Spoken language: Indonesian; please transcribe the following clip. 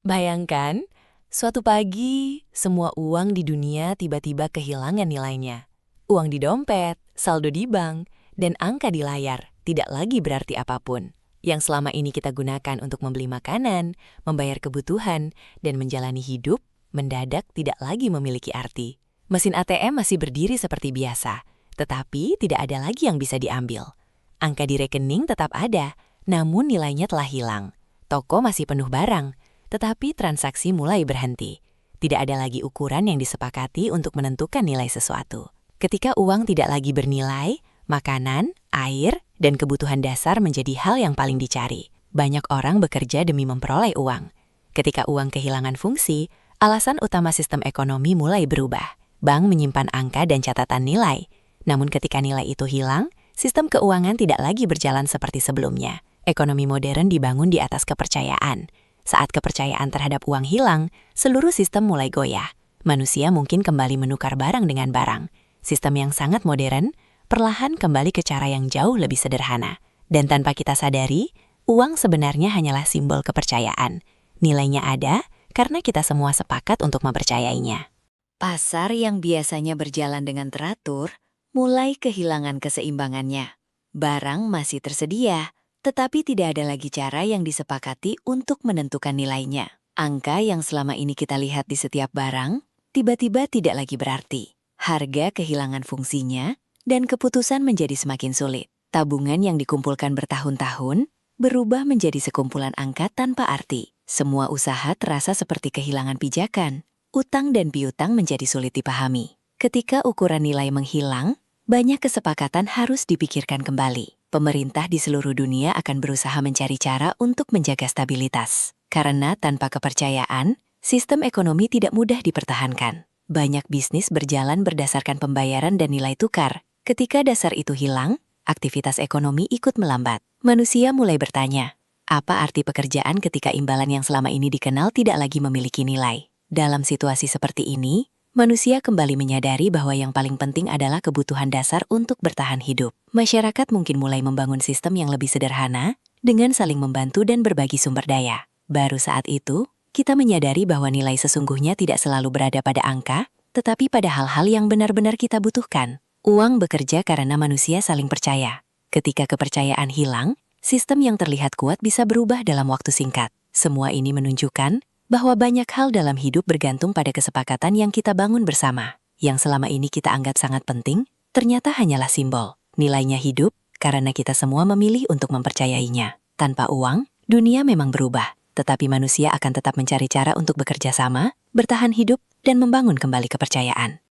Bayangkan, suatu pagi, semua uang di dunia tiba-tiba kehilangan nilainya. Uang di dompet, saldo di bank, dan angka di layar tidak lagi berarti apapun. Yang selama ini kita gunakan untuk membeli makanan, membayar kebutuhan, dan menjalani hidup, mendadak tidak lagi memiliki arti. Mesin ATM masih berdiri seperti biasa, tetapi tidak ada lagi yang bisa diambil. Angka di rekening tetap ada, namun nilainya telah hilang. Toko masih penuh barang, tetapi transaksi mulai berhenti. Tidak ada lagi ukuran yang disepakati untuk menentukan nilai sesuatu. Ketika uang tidak lagi bernilai, makanan, air, dan kebutuhan dasar menjadi hal yang paling dicari. Banyak orang bekerja demi memperoleh uang. Ketika uang kehilangan fungsi, alasan utama sistem ekonomi mulai berubah. Bank menyimpan angka dan catatan nilai. Namun ketika nilai itu hilang, sistem keuangan tidak lagi berjalan seperti sebelumnya. Ekonomi modern dibangun di atas kepercayaan. Saat kepercayaan terhadap uang hilang, seluruh sistem mulai goyah. Manusia mungkin kembali menukar barang dengan barang. Sistem yang sangat modern, perlahan kembali ke cara yang jauh lebih sederhana. Dan tanpa kita sadari, uang sebenarnya hanyalah simbol kepercayaan. Nilainya ada karena kita semua sepakat untuk mempercayainya. Pasar yang biasanya berjalan dengan teratur, mulai kehilangan keseimbangannya. Barang masih tersedia, tetapi tidak ada lagi cara yang disepakati untuk menentukan nilainya. Angka yang selama ini kita lihat di setiap barang, tiba-tiba tidak lagi berarti. Harga kehilangan fungsinya, dan keputusan menjadi semakin sulit. Tabungan yang dikumpulkan bertahun-tahun, berubah menjadi sekumpulan angka tanpa arti. Semua usaha terasa seperti kehilangan pijakan. Utang dan piutang menjadi sulit dipahami. Ketika ukuran nilai menghilang, banyak kesepakatan harus dipikirkan kembali. Pemerintah di seluruh dunia akan berusaha mencari cara untuk menjaga stabilitas. Karena tanpa kepercayaan, sistem ekonomi tidak mudah dipertahankan. Banyak bisnis berjalan berdasarkan pembayaran dan nilai tukar. Ketika dasar itu hilang, aktivitas ekonomi ikut melambat. Manusia mulai bertanya, apa arti pekerjaan ketika imbalan yang selama ini dikenal tidak lagi memiliki nilai? Dalam situasi seperti ini, manusia kembali menyadari bahwa yang paling penting adalah kebutuhan dasar untuk bertahan hidup. Masyarakat mungkin mulai membangun sistem yang lebih sederhana, dengan saling membantu dan berbagi sumber daya. Baru saat itu, kita menyadari bahwa nilai sesungguhnya tidak selalu berada pada angka, tetapi pada hal-hal yang benar-benar kita butuhkan. Uang bekerja karena manusia saling percaya. Ketika kepercayaan hilang, sistem yang terlihat kuat bisa berubah dalam waktu singkat. Semua ini menunjukkan bahwa banyak hal dalam hidup bergantung pada kesepakatan yang kita bangun bersama. Yang selama ini kita anggap sangat penting, ternyata hanyalah simbol. Nilainya hidup karena kita semua memilih untuk mempercayainya. Tanpa uang, dunia memang berubah, tetapi manusia akan tetap mencari cara untuk bekerja sama, bertahan hidup, dan membangun kembali kepercayaan.